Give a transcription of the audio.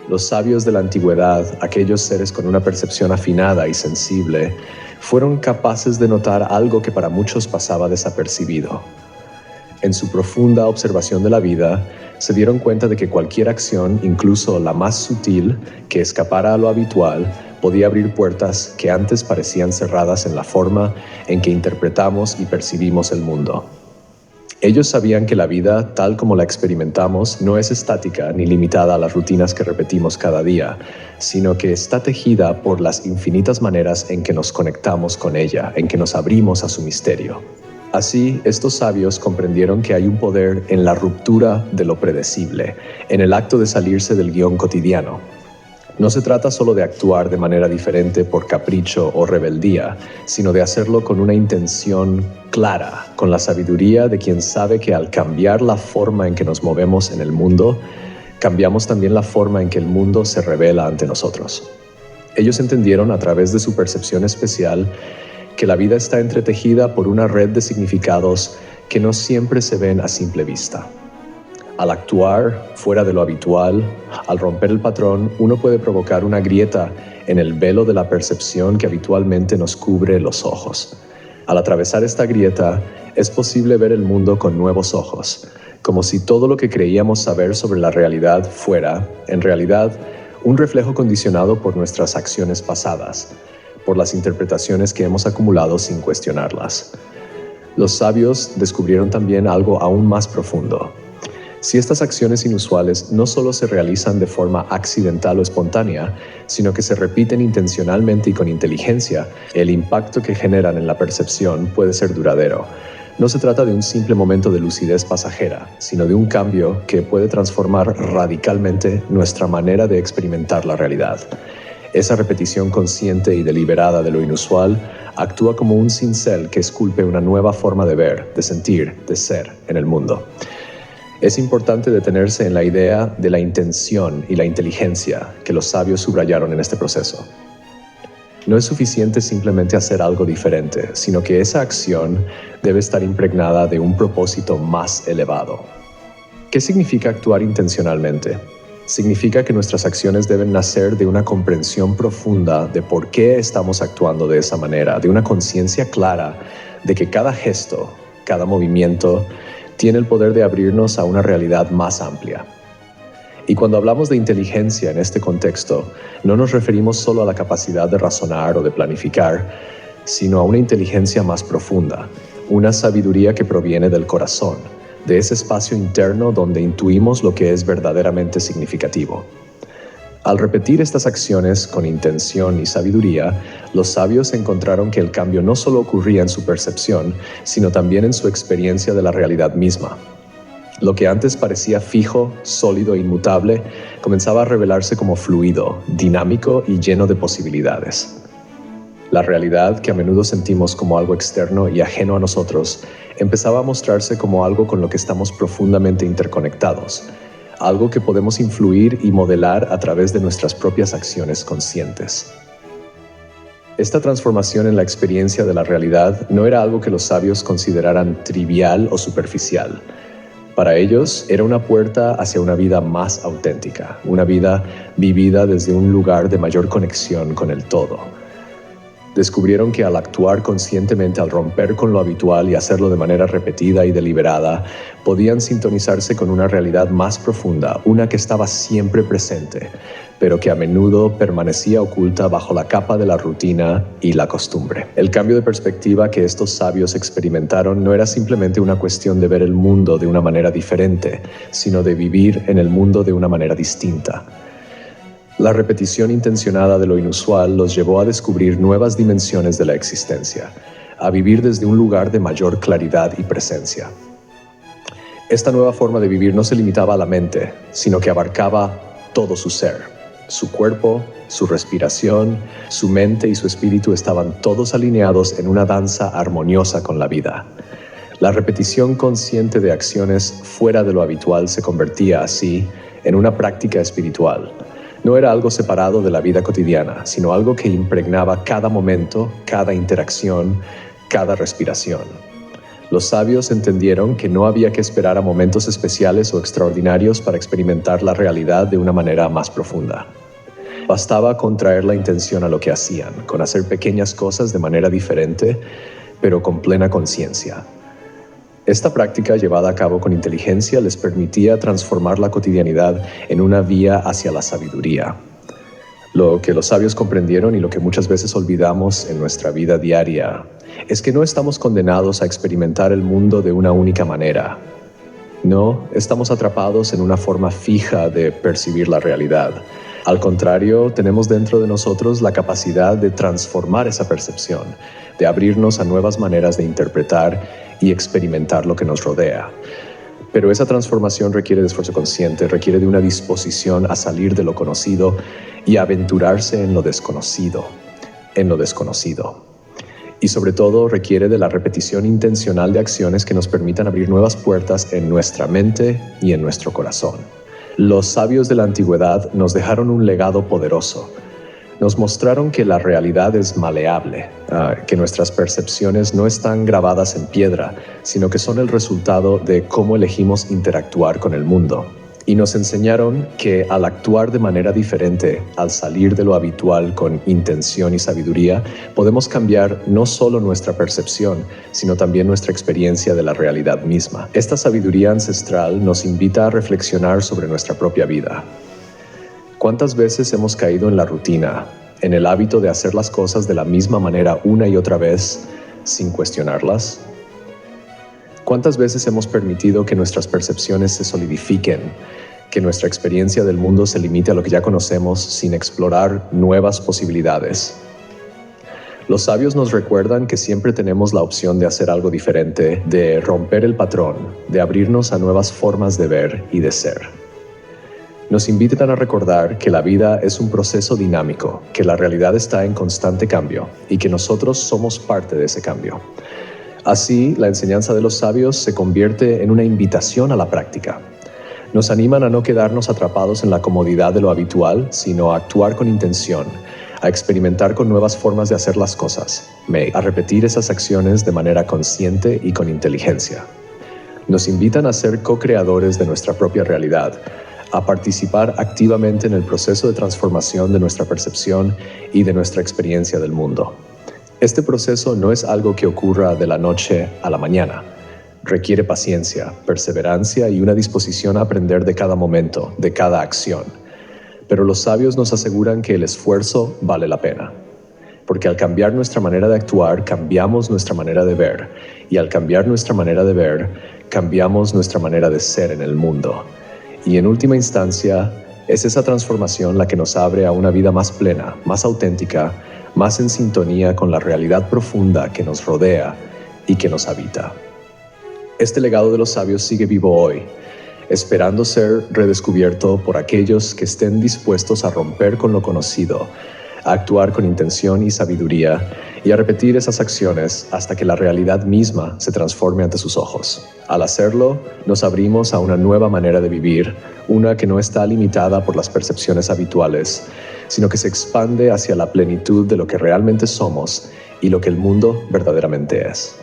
Los sabios de la antigüedad, aquellos seres con una percepción afinada y sensible, fueron capaces de notar algo que para muchos pasaba desapercibido. En su profunda observación de la vida, se dieron cuenta de que cualquier acción, incluso la más sutil, que escapara a lo habitual, podía abrir puertas que antes parecían cerradas en la forma en que interpretamos y percibimos el mundo. Ellos sabían que la vida, tal como la experimentamos, no es estática ni limitada a las rutinas que repetimos cada día, sino que está tejida por las infinitas maneras en que nos conectamos con ella, en que nos abrimos a su misterio. Así, estos sabios comprendieron que hay un poder en la ruptura de lo predecible, en el acto de salirse del guión cotidiano. No se trata solo de actuar de manera diferente por capricho o rebeldía, sino de hacerlo con una intención clara, con la sabiduría de quien sabe que al cambiar la forma en que nos movemos en el mundo, cambiamos también la forma en que el mundo se revela ante nosotros. Ellos entendieron a través de su percepción especial que la vida está entretejida por una red de significados que no siempre se ven a simple vista. Al actuar fuera de lo habitual, al romper el patrón, uno puede provocar una grieta en el velo de la percepción que habitualmente nos cubre los ojos. Al atravesar esta grieta, es posible ver el mundo con nuevos ojos, como si todo lo que creíamos saber sobre la realidad fuera, en realidad, un reflejo condicionado por nuestras acciones pasadas, por las interpretaciones que hemos acumulado sin cuestionarlas. Los sabios descubrieron también algo aún más profundo. Si estas acciones inusuales no solo se realizan de forma accidental o espontánea, sino que se repiten intencionalmente y con inteligencia, el impacto que generan en la percepción puede ser duradero. No se trata de un simple momento de lucidez pasajera, sino de un cambio que puede transformar radicalmente nuestra manera de experimentar la realidad. Esa repetición consciente y deliberada de lo inusual actúa como un cincel que esculpe una nueva forma de ver, de sentir, de ser en el mundo. Es importante detenerse en la idea de la intención y la inteligencia que los sabios subrayaron en este proceso. No es suficiente simplemente hacer algo diferente, sino que esa acción debe estar impregnada de un propósito más elevado. ¿Qué significa actuar intencionalmente? Significa que nuestras acciones deben nacer de una comprensión profunda de por qué estamos actuando de esa manera, de una conciencia clara de que cada gesto, cada movimiento, tiene el poder de abrirnos a una realidad más amplia. Y cuando hablamos de inteligencia en este contexto, no nos referimos solo a la capacidad de razonar o de planificar, sino a una inteligencia más profunda, una sabiduría que proviene del corazón, de ese espacio interno donde intuimos lo que es verdaderamente significativo. Al repetir estas acciones con intención y sabiduría, los sabios encontraron que el cambio no solo ocurría en su percepción, sino también en su experiencia de la realidad misma. Lo que antes parecía fijo, sólido e inmutable, comenzaba a revelarse como fluido, dinámico y lleno de posibilidades. La realidad, que a menudo sentimos como algo externo y ajeno a nosotros, empezaba a mostrarse como algo con lo que estamos profundamente interconectados, algo que podemos influir y modelar a través de nuestras propias acciones conscientes. Esta transformación en la experiencia de la realidad no era algo que los sabios consideraran trivial o superficial. Para ellos era una puerta hacia una vida más auténtica, una vida vivida desde un lugar de mayor conexión con el todo. Descubrieron que al actuar conscientemente, al romper con lo habitual y hacerlo de manera repetida y deliberada, podían sintonizarse con una realidad más profunda, una que estaba siempre presente, pero que a menudo permanecía oculta bajo la capa de la rutina y la costumbre. El cambio de perspectiva que estos sabios experimentaron no era simplemente una cuestión de ver el mundo de una manera diferente, sino de vivir en el mundo de una manera distinta. La repetición intencionada de lo inusual los llevó a descubrir nuevas dimensiones de la existencia, a vivir desde un lugar de mayor claridad y presencia. Esta nueva forma de vivir no se limitaba a la mente, sino que abarcaba todo su ser. Su cuerpo, su respiración, su mente y su espíritu estaban todos alineados en una danza armoniosa con la vida. La repetición consciente de acciones fuera de lo habitual se convertía así en una práctica espiritual. No era algo separado de la vida cotidiana, sino algo que impregnaba cada momento, cada interacción, cada respiración. Los sabios entendieron que no había que esperar a momentos especiales o extraordinarios para experimentar la realidad de una manera más profunda. Bastaba con traer la intención a lo que hacían, con hacer pequeñas cosas de manera diferente, pero con plena conciencia. Esta práctica, llevada a cabo con inteligencia, les permitía transformar la cotidianidad en una vía hacia la sabiduría. Lo que los sabios comprendieron y lo que muchas veces olvidamos en nuestra vida diaria es que no estamos condenados a experimentar el mundo de una única manera. No, estamos atrapados en una forma fija de percibir la realidad. Al contrario, tenemos dentro de nosotros la capacidad de transformar esa percepción, de abrirnos a nuevas maneras de interpretar y experimentar lo que nos rodea. Pero esa transformación requiere de esfuerzo consciente, requiere de una disposición a salir de lo conocido y a aventurarse en lo desconocido. Y sobre todo requiere de la repetición intencional de acciones que nos permitan abrir nuevas puertas en nuestra mente y en nuestro corazón. Los sabios de la antigüedad nos dejaron un legado poderoso. Nos mostraron que la realidad es maleable, que nuestras percepciones no están grabadas en piedra, sino que son el resultado de cómo elegimos interactuar con el mundo. Y nos enseñaron que al actuar de manera diferente, al salir de lo habitual con intención y sabiduría, podemos cambiar no solo nuestra percepción, sino también nuestra experiencia de la realidad misma. Esta sabiduría ancestral nos invita a reflexionar sobre nuestra propia vida. ¿Cuántas veces hemos caído en la rutina, en el hábito de hacer las cosas de la misma manera una y otra vez, sin cuestionarlas? ¿Cuántas veces hemos permitido que nuestras percepciones se solidifiquen, que nuestra experiencia del mundo se limite a lo que ya conocemos sin explorar nuevas posibilidades? Los sabios nos recuerdan que siempre tenemos la opción de hacer algo diferente, de romper el patrón, de abrirnos a nuevas formas de ver y de ser. Nos invitan a recordar que la vida es un proceso dinámico, que la realidad está en constante cambio y que nosotros somos parte de ese cambio. Así, la enseñanza de los sabios se convierte en una invitación a la práctica. Nos animan a no quedarnos atrapados en la comodidad de lo habitual, sino a actuar con intención, a experimentar con nuevas formas de hacer las cosas, a repetir esas acciones de manera consciente y con inteligencia. Nos invitan a ser co-creadores de nuestra propia realidad, a participar activamente en el proceso de transformación de nuestra percepción y de nuestra experiencia del mundo. Este proceso no es algo que ocurra de la noche a la mañana. Requiere paciencia, perseverancia y una disposición a aprender de cada momento, de cada acción. Pero los sabios nos aseguran que el esfuerzo vale la pena. Porque al cambiar nuestra manera de actuar, cambiamos nuestra manera de ver. Y al cambiar nuestra manera de ver, cambiamos nuestra manera de ser en el mundo. Y en última instancia, es esa transformación la que nos abre a una vida más plena, más auténtica, más en sintonía con la realidad profunda que nos rodea y que nos habita. Este legado de los sabios sigue vivo hoy, esperando ser redescubierto por aquellos que estén dispuestos a romper con lo conocido, a actuar con intención y sabiduría y a repetir esas acciones hasta que la realidad misma se transforme ante sus ojos. Al hacerlo, nos abrimos a una nueva manera de vivir, una que no está limitada por las percepciones habituales, sino que se expande hacia la plenitud de lo que realmente somos y lo que el mundo verdaderamente es.